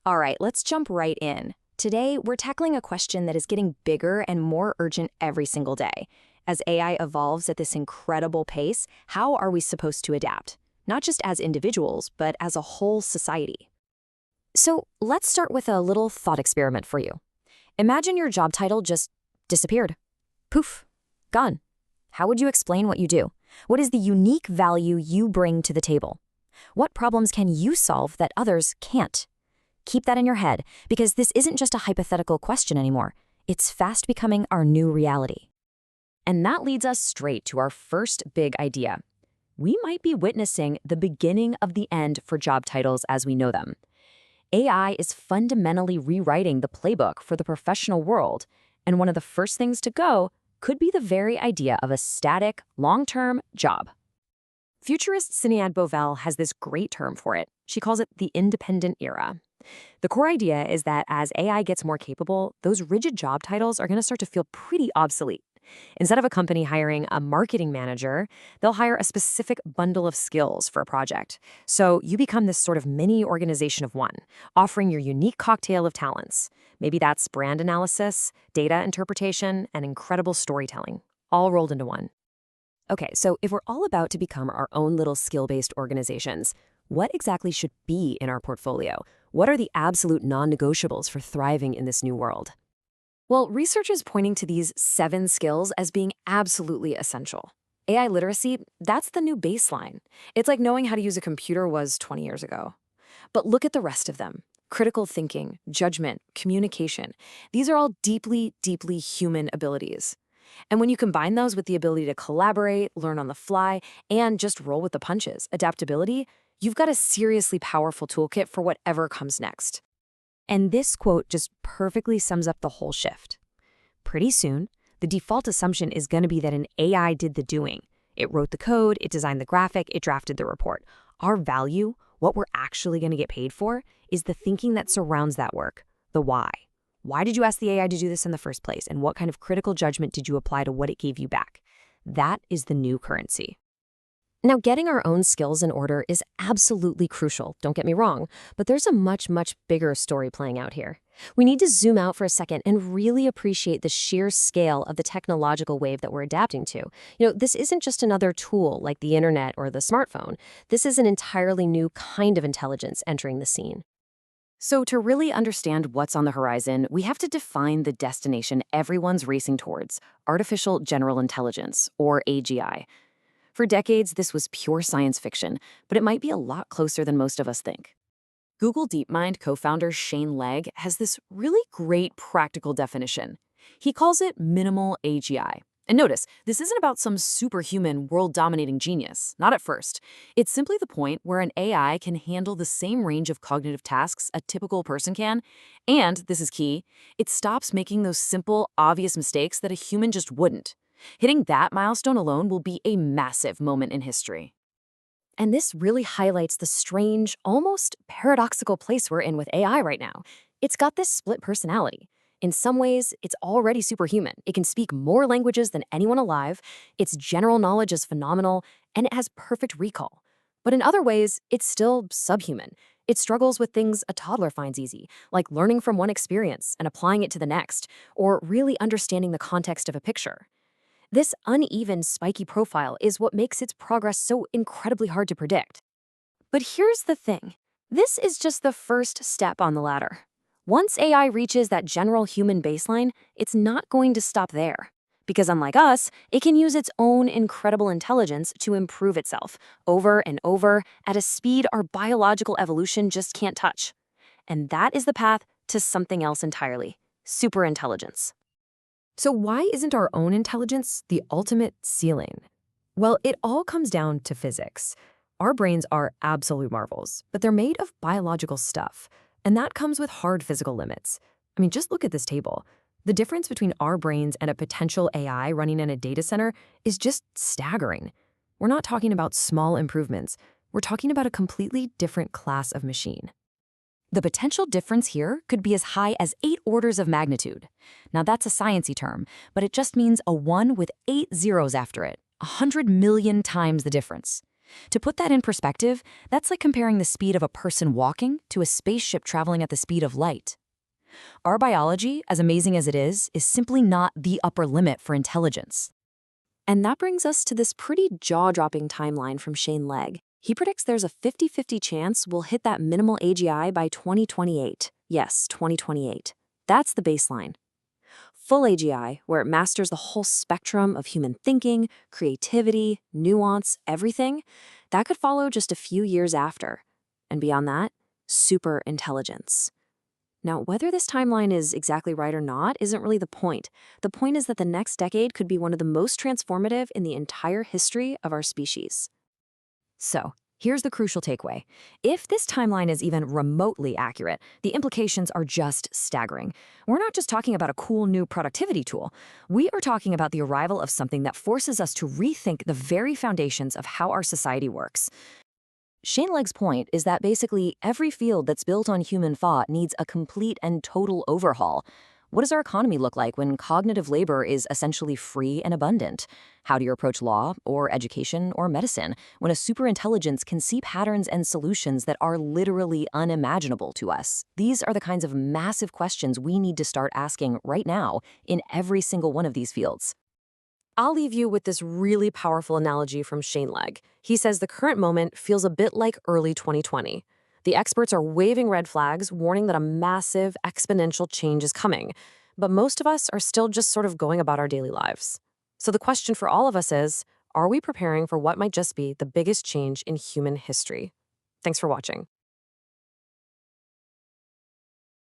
All right, let's jump right in. Today, we're tackling a question that is getting bigger and more urgent every single day. As AI evolves at this incredible pace, how are we supposed to adapt? Not just as individuals, but as a whole society. So let's start with a little thought experiment for you. Imagine your job title just disappeared. Poof, gone. How would you explain what you do? What is the unique value you bring to the table? What problems can you solve that others can't? Keep that in your head, because this isn't just a hypothetical question anymore. It's fast becoming our new reality. And that leads us straight to our first big idea. We might be witnessing the beginning of the end for job titles as we know them. AI is fundamentally rewriting the playbook for the professional world, and one of the first things to go could be the very idea of a static, long-term job. Futurist Sinead Bovell has this great term for it. She calls it the independent era. The core idea is that as AI gets more capable, those rigid job titles are going to start to feel pretty obsolete. Instead of a company hiring a marketing manager, they'll hire a specific bundle of skills for a project. So you become this sort of mini organization of one, offering your unique cocktail of talents. Maybe that's brand analysis, data interpretation, and incredible storytelling, all rolled into one. Okay, so if we're all about to become our own little skill-based organizations, what exactly should be in our portfolio? What are the absolute non-negotiables for thriving in this new world? Well, research is pointing to these 7 skills as being absolutely essential. AI literacy, that's the new baseline. It's like knowing how to use a computer was 20 years ago. But look at the rest of them. Critical thinking, judgment, communication. These are all deeply, deeply human abilities. And when you combine those with the ability to collaborate, learn on the fly, and just roll with the punches, adaptability, you've got a seriously powerful toolkit for whatever comes next. And this quote just perfectly sums up the whole shift. Pretty soon, the default assumption is going to be that an AI did the doing. It wrote the code, it designed the graphic, it drafted the report. Our value, what we're actually going to get paid for, is the thinking that surrounds that work, the why. Why did you ask the AI to do this in the first place? And what kind of critical judgment did you apply to what it gave you back? That is the new currency. Now, getting our own skills in order is absolutely crucial, don't get me wrong, but there's a much, much bigger story playing out here. We need to zoom out for a second and really appreciate the sheer scale of the technological wave that we're adapting to. This isn't just another tool like the internet or the smartphone. This is an entirely new kind of intelligence entering the scene. So to really understand what's on the horizon, we have to define the destination everyone's racing towards, artificial general intelligence, or AGI. For decades, this was pure science fiction, but it might be a lot closer than most of us think. Google DeepMind co-founder Shane Legg has this really great practical definition. He calls it minimal AGI. And notice, this isn't about some superhuman, world-dominating genius, not at first. It's simply the point where an AI can handle the same range of cognitive tasks a typical person can, and, this is key, it stops making those simple, obvious mistakes that a human just wouldn't. Hitting that milestone alone will be a massive moment in history. And this really highlights the strange, almost paradoxical place we're in with AI right now. It's got this split personality. In some ways, it's already superhuman. It can speak more languages than anyone alive, its general knowledge is phenomenal, and it has perfect recall. But in other ways, it's still subhuman. It struggles with things a toddler finds easy, like learning from one experience and applying it to the next, or really understanding the context of a picture. This uneven, spiky profile is what makes its progress so incredibly hard to predict. But here's the thing. This is just the first step on the ladder. Once AI reaches that general human baseline, it's not going to stop there. Because unlike us, it can use its own incredible intelligence to improve itself, over and over, at a speed our biological evolution just can't touch. And that is the path to something else entirely, superintelligence. So why isn't our own intelligence the ultimate ceiling? Well, it all comes down to physics. Our brains are absolute marvels, but they're made of biological stuff, and that comes with hard physical limits. I mean, just look at this table. The difference between our brains and a potential AI running in a data center is just staggering. We're not talking about small improvements. We're talking about a completely different class of machine. The potential difference here could be as high as 8 orders of magnitude. Now that's a sciencey term, but it just means a 1 with 8 zeros after it, 100 million times the difference. To put that in perspective, that's like comparing the speed of a person walking to a spaceship traveling at the speed of light. Our biology, as amazing as it is simply not the upper limit for intelligence. And that brings us to this pretty jaw-dropping timeline from Shane Legg. He predicts there's a 50-50 chance we'll hit that minimal AGI by 2028. Yes, 2028. That's the baseline. Full AGI, where it masters the whole spectrum of human thinking, creativity, nuance, everything, that could follow just a few years after. And beyond that, superintelligence. Now, whether this timeline is exactly right or not isn't really the point. The point is that the next decade could be one of the most transformative in the entire history of our species. So, here's the crucial takeaway. If this timeline is even remotely accurate, the implications are just staggering. We're not just talking about a cool new productivity tool. We are talking about the arrival of something that forces us to rethink the very foundations of how our society works. Shane Legg's point is that basically every field that's built on human thought needs a complete and total overhaul. What does our economy look like when cognitive labor is essentially free and abundant? How do you approach law, or education, or medicine when a superintelligence can see patterns and solutions that are literally unimaginable to us? These are the kinds of massive questions we need to start asking right now in every single one of these fields. I'll leave you with this really powerful analogy from Shane Legg. He says the current moment feels a bit like early 2020. The experts are waving red flags, warning that a massive, exponential change is coming. But most of us are still just sort of going about our daily lives. So the question for all of us is, are we preparing for what might just be the biggest change in human history? Thanks for watching.